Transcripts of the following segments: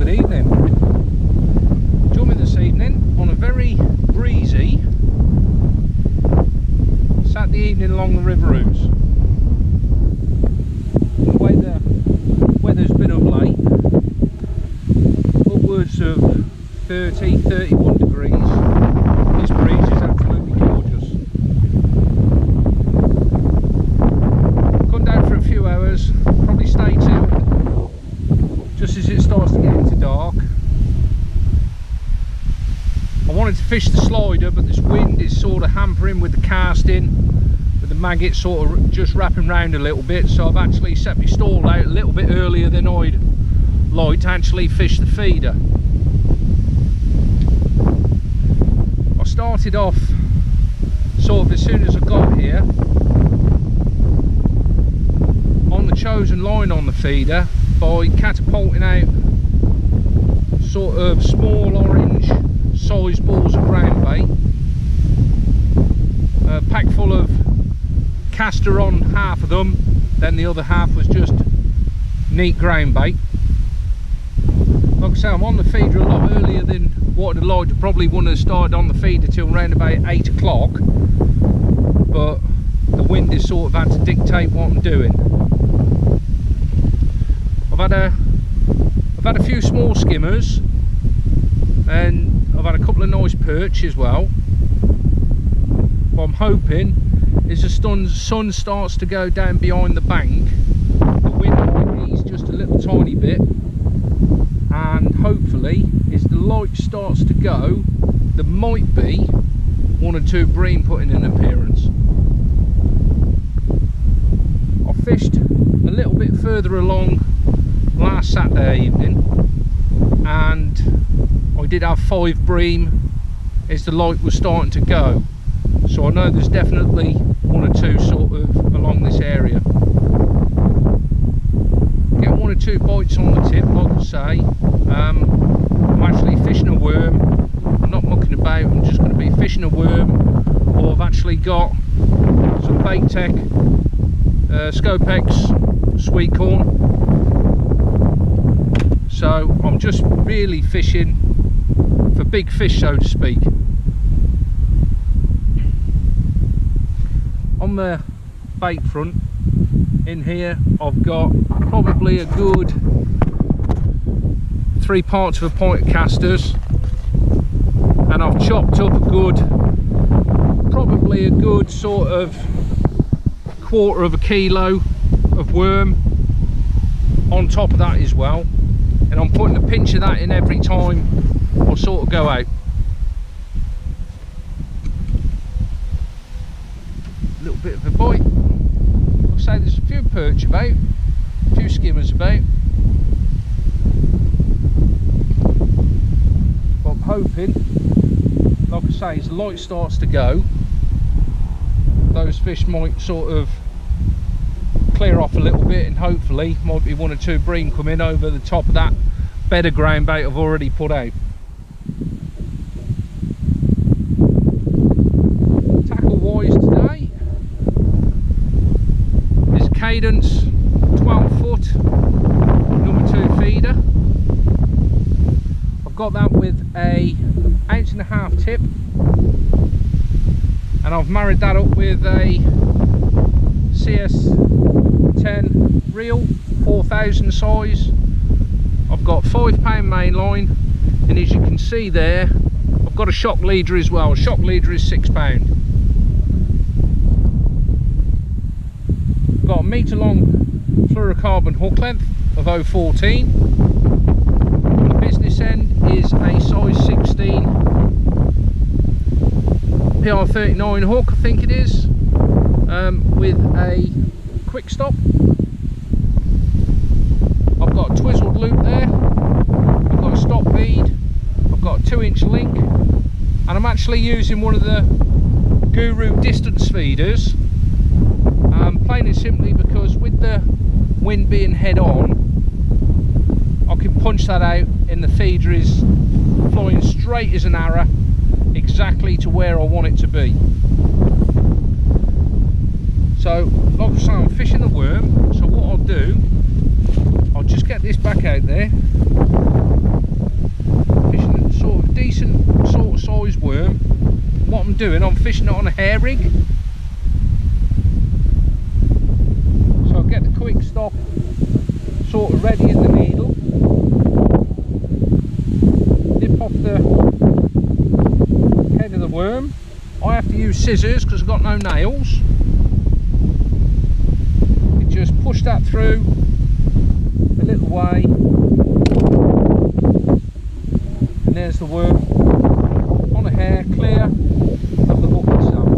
good evening. Join me this evening on a very breezy Saturday evening along the River Ouse. The weather's been of late, upwards of 30-31 degrees. This breeze is absolutely gorgeous. Come down for a few hours, probably stay till just as it starts to get into dark. I wanted to fish the slider, but this wind is sort of hampering with the casting, with the maggot sort of just wrapping round a little bit, so I've actually set my stall out a little bit earlier than I'd like to actually fish the feeder. I started off sort of as soon as I got here on the chosen line on the feeder by catapulting out sort of small orange sized balls of ground bait, a pack full of caster on half of them, then the other half was just neat ground bait. Like I say, I'm on the feeder a lot earlier than what I'd like to. Probably wouldn't have started on the feeder till around about 8 o'clock, but the wind has sort of had to dictate what I'm doing. I've had a few small skimmers, and I've had a couple of nice perch as well. What I'm hoping is the sun starts to go down behind the bank, the wind might ease just a little tiny bit, and hopefully as the light starts to go, there might be one or two bream putting in an appearance. I fished a little bit further along last Saturday evening, and I did have 5 bream as the light was starting to go, so I know there's definitely one or two sort of along this area. Get 1 or 2 bites on the tip, like I say. I'm actually fishing a worm. I'm not mucking about, I'm just going to be fishing a worm, or I've actually got some bait tech, Scopex sweet corn. So I'm just really fishing for big fish, so to speak. On the bait front in here, I've got probably a good 3 parts of a pint of casters, and I've chopped up probably a good sort of 1/4 kilo of worm on top of that as well, and I'm putting a pinch of that in every time I sort of go out. A little bit of a bite. I'll say there's a few perch about, a few skimmers about, but I'm hoping, like I say, as the light starts to go, those fish might sort of clear off a little bit, and hopefully might be 1 or 2 bream come in over the top of that bed of ground bait I've already put out. Tackle wise today is Cadence 12-foot number 2 feeder. I've got that with a 1.5 ounce tip, and I've married that up with a CS10 reel, 4000 size. I've got 5 pound main line, and as you can see there, I've got a shock leader as well. A shock leader is 6 pound. Got a metre long fluorocarbon hook length of 0.14. The business end is a size 16 PR39 hook, I think it is, with a quick stop. I've got a twizzled loop there, I've got a stop bead, I've got a 2-inch link, and I'm actually using one of the Guru distance feeders, plain and simply because with the wind being head on, I can punch that out and the feeder is flying straight as an arrow exactly to where I want it to be. So like I say, I'm fishing the worm, so what I'll do I'll just get this back out there. Fishing a sort of decent sort of size worm. What I'm doing, I'm fishing it on a hair rig. So I'll get the quick stop sort of ready in the needle. Nip off the head of the worm. I have to use scissors because I've got no nails. You just push that through a little way, and there's the worm on a hair, clear of the hook itself.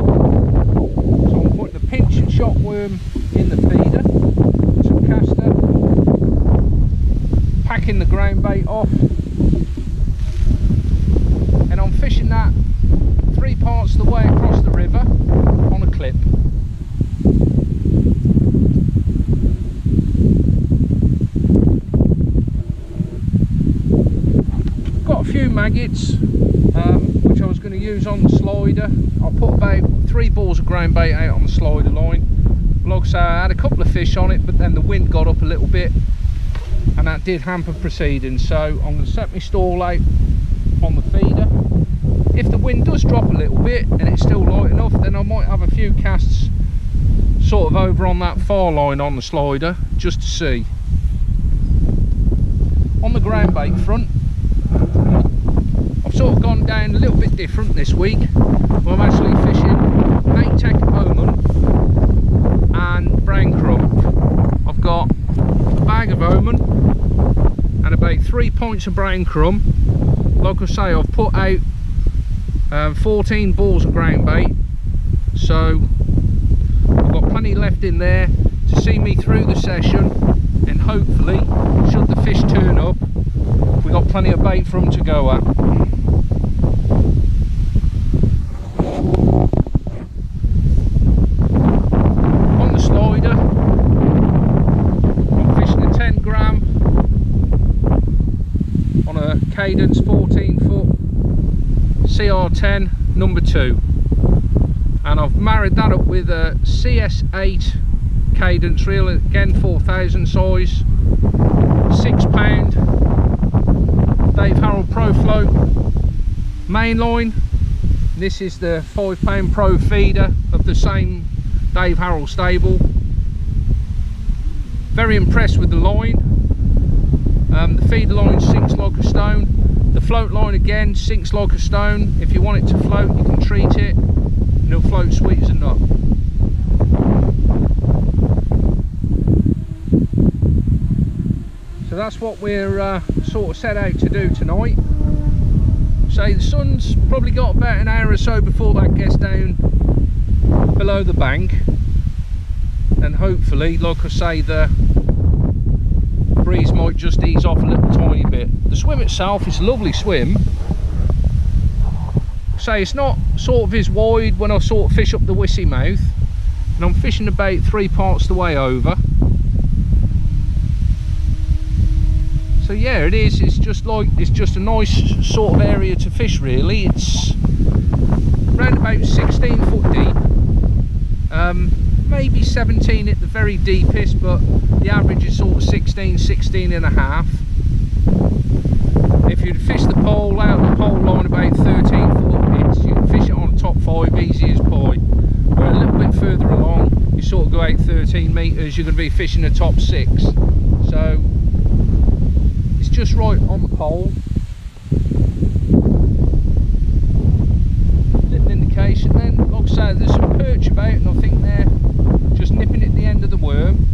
So I'm putting the pinch and shot worm in the feeder, some caster, packing the ground bait off, and I'm fishing that 3 parts of the way across the river on a clip. Got a few maggots which I was going to use on the slider. I put about 3 balls of ground bait out on the slider line. Like I say, I had a couple of fish on it, but then the wind got up a little bit and that did hamper proceedings. So I'm going to set my stall out on the feeder. If the wind does drop a little bit and it's still light enough, then I might have a few casts sort of over on that far line on the slider just to see. On the ground bait front, I've sort of gone down a little bit different this week. I'm actually fishing 8-tech Oman and brown crumb. I've got a bag of Oman and about 3 pints of brown crumb. Like I say, I've put out 14 balls of ground bait, so I've got plenty left in there to see me through the session, and hopefully, should the fish turn up, we've got plenty of bait for them to go at. On the slider, I'm fishing a 10 gram on a Cadence 14-foot CR10 number 2, and I've married that up with a CS8 Cadence reel, again 4000 size, 6 pound Dave Harrell Pro Float mainline. This is the 5 pound Pro feeder of the same Dave Harrell stable. Very impressed with the line. The feeder line sinks like a stone. The float line again sinks like a stone. If you want it to float, you can treat it and it'll float sweet as a nut. So that's what we're sort of set out to do tonight. So the sun's probably got about an hour or so before that gets down below the bank, and hopefully, like I say, the breeze might just ease off a little tiny bit. The swim itself is a lovely swim. Say it's not sort of as wide when I sort of fish up the Wissy mouth, and I'm fishing about 3 parts the way over. So yeah, it is. It's just a nice sort of area to fish. Really, it's around about 16 foot deep. Maybe 17 at the very deepest, but the average is sort of 16 and a half. If you'd fish the pole out of the pole line about 13 foot pits, you can fish it on the top 5 easy as pie. But a little bit further along, you sort of go out 13 metres, you're going to be fishing the top 6. So it's just right on the pole. Little indication then. Like I say, there's some perch about, and I think they're just nipping at the end of the worm.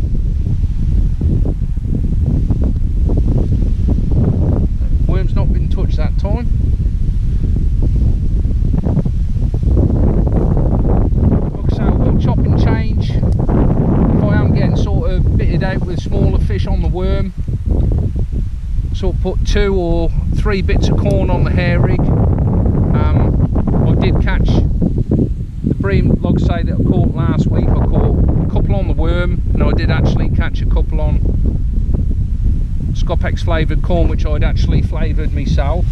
Worm's not been touched that time. Like I say, I will chop and change if I am getting sort of bitted out with smaller fish on the worm. Sort of put 2 or 3 bits of corn on the hair rig. I did catch the bream, like I say, that I caught last week. I caught a couple on the worm, and I did actually catch a couple on Scopex flavoured corn, which I'd actually flavoured myself.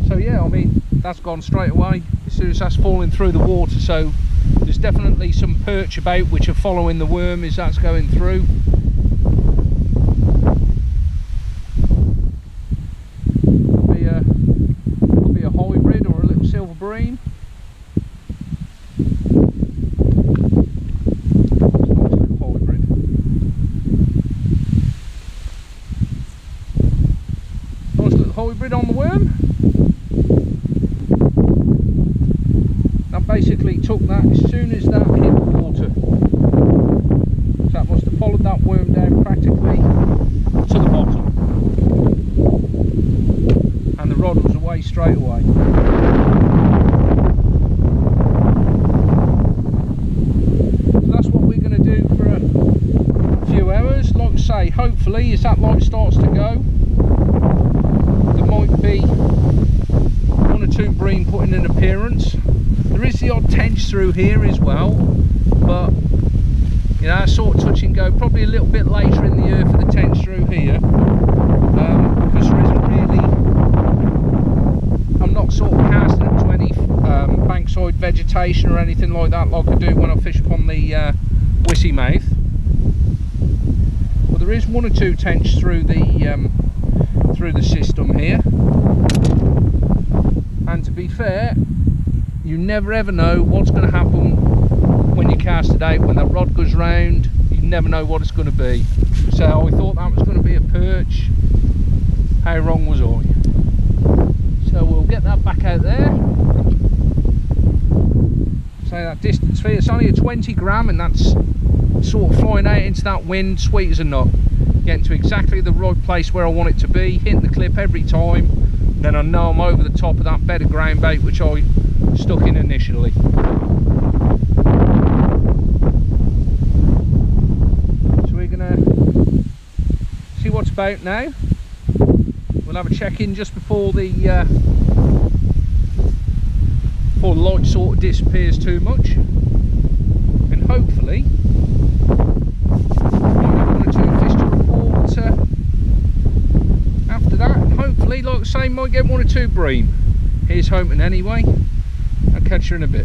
So yeah, I mean, that's gone straight away as soon as that's falling through the water. So there's definitely some perch about which are following the worm as that's going through. Could be a hybrid or a little silver bream. Hybrid on the worm. That basically took that as soon as that hit the water. So that must have followed that worm down practically to the bottom. And the rod was away straight away. So that's what we're going to do for a few hours. Like I say, hopefully as that light starts to go, might be one or two bream putting an appearance. There is the odd tench through here as well, but you know, sort of touch and go. Probably a little bit later in the year for the tench through here, because there isn't really, I'm not sort of casting up to any bankside vegetation or anything like that like I do when I fish upon the Wissy Mouth. But there is one or two tench through the system here, and to be fair, you never ever know what's going to happen when you cast it out. When that rod goes round, you never know what it's going to be. So I thought that was going to be a perch. How wrong was I? So we'll get that back out there. So that distance here, it's only a 20 gram, and that's sort of flying out into that wind, sweet as a nut. Getting to exactly the right place where I want it to be, hitting the clip every time, then I know I'm over the top of that bed of ground bait which I stuck in initially. So we're gonna see what's about now. We'll have a check in just before the light sort of disappears too much, and hopefully after that, and hopefully, like I say, might get one or two bream. Here's hoping anyway. I'll catch you in a bit.